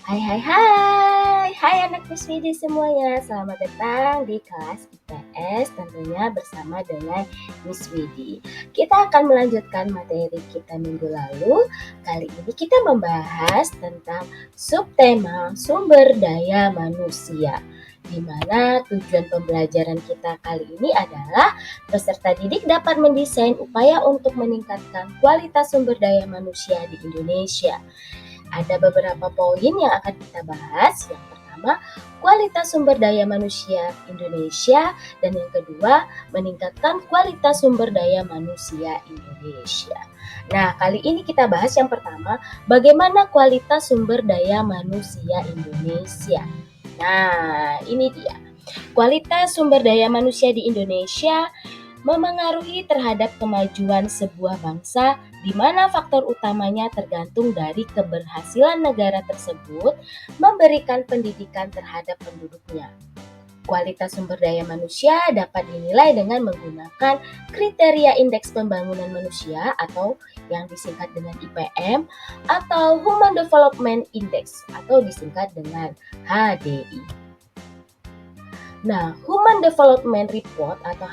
Hai anak Miss Widi semuanya, selamat datang di kelas IPS tentunya bersama dengan Miss Widi. Kita akan melanjutkan materi kita minggu lalu. Kali ini kita membahas tentang subtema sumber daya manusia, di mana tujuan pembelajaran kita kali ini adalah peserta didik dapat mendesain upaya untuk meningkatkan kualitas sumber daya manusia di Indonesia. Ada beberapa poin yang akan kita bahas. Yang pertama, kualitas sumber daya manusia Indonesia, dan yang kedua, meningkatkan kualitas sumber daya manusia Indonesia. Nah, kali ini kita bahas yang pertama, bagaimana kualitas sumber daya manusia Indonesia. Nah, ini dia. Kualitas sumber daya manusia di Indonesia memengaruhi terhadap kemajuan sebuah bangsa, di mana faktor utamanya tergantung dari keberhasilan negara tersebut memberikan pendidikan terhadap penduduknya. Kualitas sumber daya manusia dapat dinilai dengan menggunakan kriteria Indeks Pembangunan Manusia atau yang disingkat dengan IPM atau Human Development Index atau disingkat dengan HDI. Nah, Human Development Report atau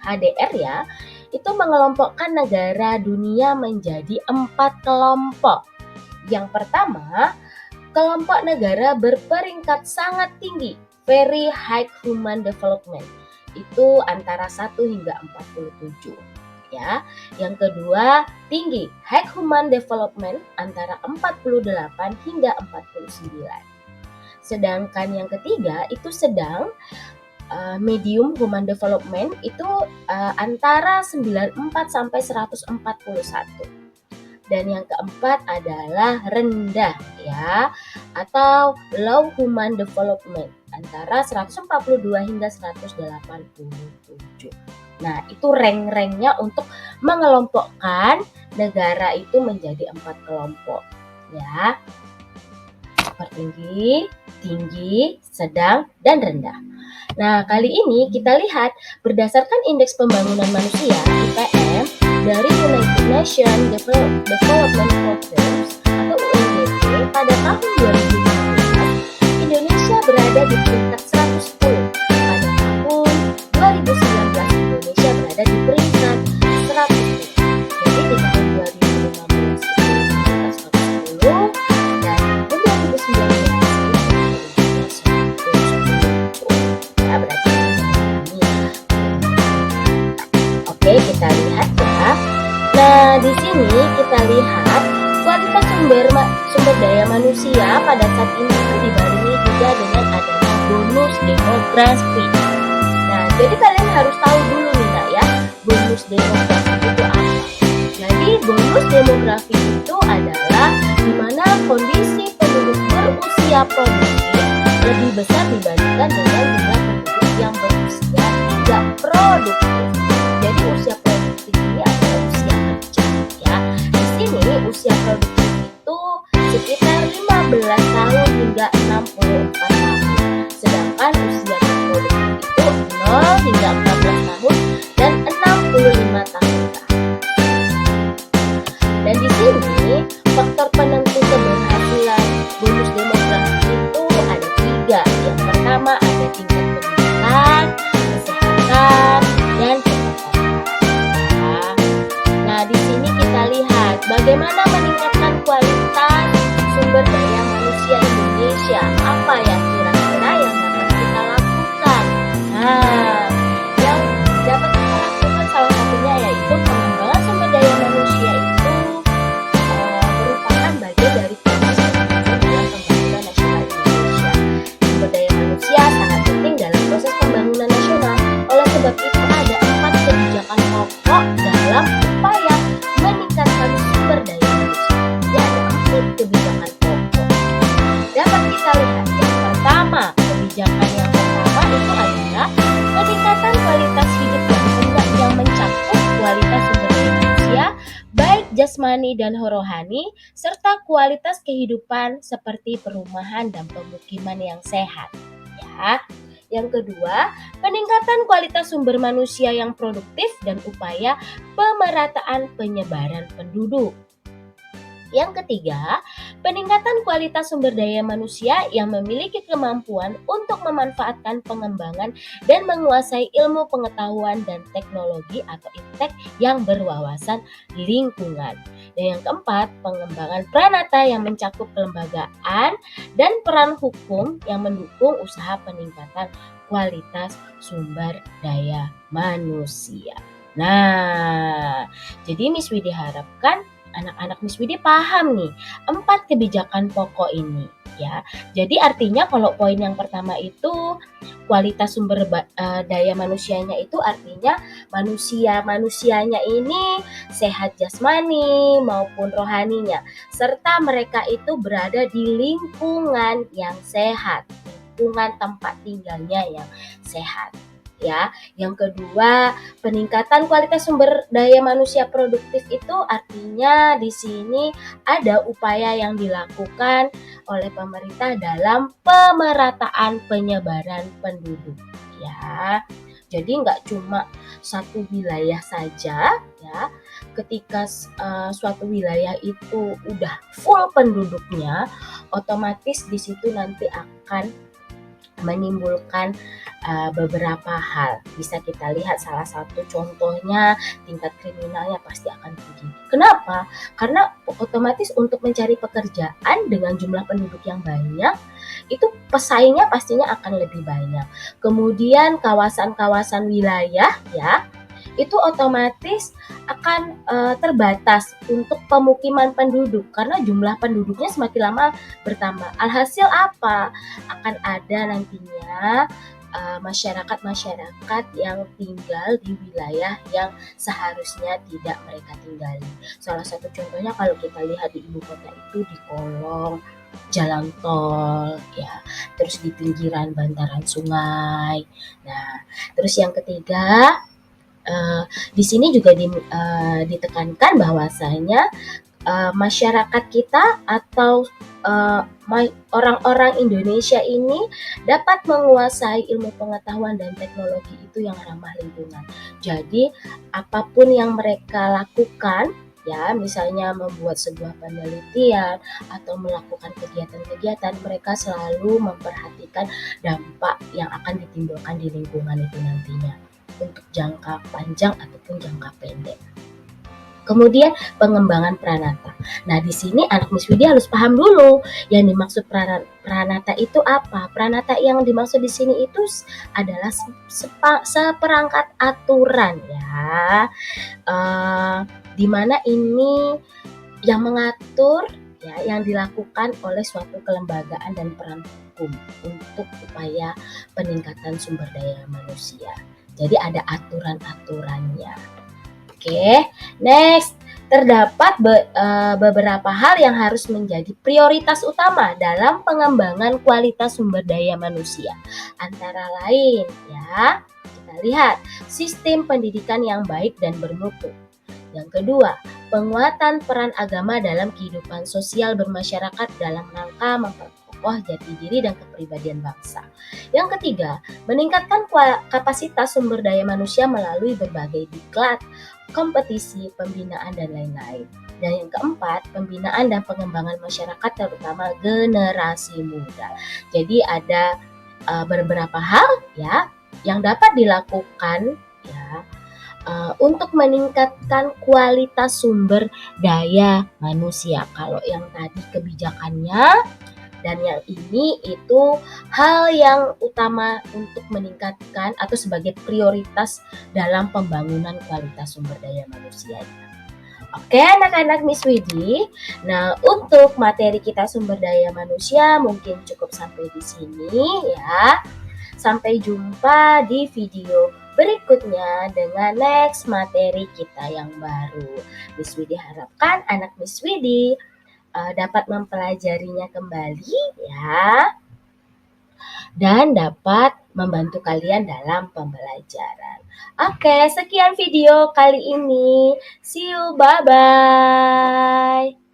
HDR ya, itu mengelompokkan negara dunia menjadi 4 kelompok. Yang pertama, kelompok negara berperingkat sangat tinggi, Very High Human Development. Itu antara 1 hingga 47. Ya. Yang kedua, tinggi, High Human Development antara 48 hingga 49. Sedangkan yang ketiga itu sedang, medium human development itu antara 94 sampai 141. Dan yang keempat adalah rendah ya, atau low human development antara 142 hingga 187. Nah, itu rank-ranknya untuk mengelompokkan negara itu menjadi 4 kelompok ya. Tinggi, tinggi, sedang, dan rendah. Nah, kali ini kita lihat berdasarkan Indeks Pembangunan Manusia (IPM) dari United Nations Development Programs atau UNDP pada tahun 2015, Indonesia berada di peringkat 110. Pada tahun 2019, Indonesia berada di peringkat 110. Jadi di tahun 2015 itu peringkat 110 dan Oke, kita lihat ya. Nah, di sini kita lihat kualitas sumber daya manusia pada saat ini dibarengi juga dengan adanya bonus demografi. Nah, jadi kalian harus tahu dulu nih Kak ya, bonus demografi itu apa? Jadi bonus demografi itu adalah di mana kondisi penduduk berusia produktif lebih besar dibandingkan dengan jumlah penduduk yang berusia tidak produktif. Jadi usia produktif ini adalah usia kerja ya. Di sini usia produktif itu sekitar 15 tahun hingga 64 tahun. Sedangkan usia produktif itu 0 hingga 14 tahun dan 65 tahun. Dan di sini faktor penentu keberhasilan bonus demografi itu ada 3. Yang pertama ada tingkat pendidikan, kesehatan, dan pendapatan. Nah, di sini kita lihat bagaimana meningkatkan kualitas sumber daya manusia Indonesia. Apa yang kira-kira yang dapat kita lakukan? Nah, yang dapat kita lakukan salah satunya yaitu pengembangan sumber daya manusia itu merupakan bagian dari proses pembangunan nasional Indonesia. Sumber daya manusia sangat penting dalam proses pembangunan nasional. Oleh sebab itu ada 4 kebijakan pokok dalam upaya meningkatkan sumber daya manusia. Ya, ada 4 kebijakan pokok. Dapat kita lihat yang pertama, kebijakan yang pertama itu adalah peningkatan kualitas hidup yang mencakup kualitas sumber daya manusia, baik jasmani dan rohani, serta kualitas kehidupan seperti perumahan dan pemukiman yang sehat. Ya. Yang kedua, peningkatan kualitas sumber manusia yang produktif dan upaya pemerataan penyebaran penduduk. Yang ketiga, Peningkatan kualitas sumber daya manusia yang memiliki kemampuan untuk memanfaatkan pengembangan dan menguasai ilmu pengetahuan dan teknologi atau iptek yang berwawasan lingkungan. Dan yang keempat, pengembangan pranata yang mencakup kelembagaan dan peran hukum yang mendukung usaha peningkatan kualitas sumber daya manusia. Nah, jadi Miss Widi harapkan anak-anak Miss Widi paham nih 4 kebijakan pokok ini ya. Jadi artinya kalau poin yang pertama itu kualitas sumber daya manusianya itu artinya manusianya ini sehat jasmani maupun rohaninya, serta mereka itu berada di lingkungan yang sehat, lingkungan tempat tinggalnya yang sehat. Ya, yang kedua, peningkatan kualitas sumber daya manusia produktif itu artinya di sini ada upaya yang dilakukan oleh pemerintah dalam pemerataan penyebaran penduduk. Ya, jadi nggak cuma satu wilayah saja ya. Ketika suatu wilayah itu udah full penduduknya, otomatis di situ nanti akan menimbulkan beberapa hal. Bisa kita lihat salah satu contohnya tingkat kriminalnya pasti akan tinggi. Kenapa? Karena otomatis untuk mencari pekerjaan dengan jumlah penduduk yang banyak itu pesaingnya pastinya akan lebih banyak. Kemudian kawasan-kawasan wilayah ya itu otomatis akan terbatas untuk pemukiman penduduk karena jumlah penduduknya semakin lama bertambah. Alhasil apa? Akan ada nantinya masyarakat-masyarakat yang tinggal di wilayah yang seharusnya tidak mereka tinggali. Salah satu contohnya kalau kita lihat di ibu kota itu di kolong jalan tol ya, terus di pinggiran bantaran sungai. Nah, terus yang ketiga di sini juga ditekankan bahwasanya masyarakat kita atau orang-orang Indonesia ini dapat menguasai ilmu pengetahuan dan teknologi itu yang ramah lingkungan. Jadi apapun yang mereka lakukan ya, misalnya membuat sebuah penelitian atau melakukan kegiatan-kegiatan, mereka selalu memperhatikan dampak yang akan ditimbulkan di lingkungan itu nantinya untuk jangka panjang ataupun jangka pendek. Kemudian pengembangan pranata. Nah, di sini anak Miss Widi harus paham dulu yang dimaksud pranata itu apa. Pranata yang dimaksud di sini itu adalah seperangkat aturan ya, di mana ini yang mengatur ya, yang dilakukan oleh suatu kelembagaan dan peran hukum untuk upaya peningkatan sumber daya manusia. Jadi ada aturan-aturannya. Oke, next. Terdapat beberapa hal yang harus menjadi prioritas utama dalam pengembangan kualitas sumber daya manusia. Antara lain ya, kita lihat sistem pendidikan yang baik dan bermutu. Yang kedua, penguatan peran agama dalam kehidupan sosial bermasyarakat dalam rangka memperkokoh jati diri dan kepribadian bangsa. Yang ketiga, meningkatkan kapasitas sumber daya manusia melalui berbagai diklat, kompetisi, pembinaan, dan lain-lain. Dan yang keempat, pembinaan dan pengembangan masyarakat terutama generasi muda. Jadi ada beberapa hal ya yang dapat dilakukan ya untuk meningkatkan kualitas sumber daya manusia. Kalau yang tadi kebijakannya dan yang ini itu hal yang utama untuk meningkatkan atau sebagai prioritas dalam pembangunan kualitas sumber daya manusia. Oke anak-anak Miss Widi, nah untuk materi kita sumber daya manusia mungkin cukup sampai di sini ya. Sampai jumpa di video berikutnya dengan next materi kita yang baru. Miss Widi harapkan anak Miss Widi dapat mempelajarinya kembali ya, dan dapat membantu kalian dalam pembelajaran. Oke, sekian video kali ini. See you, bye-bye.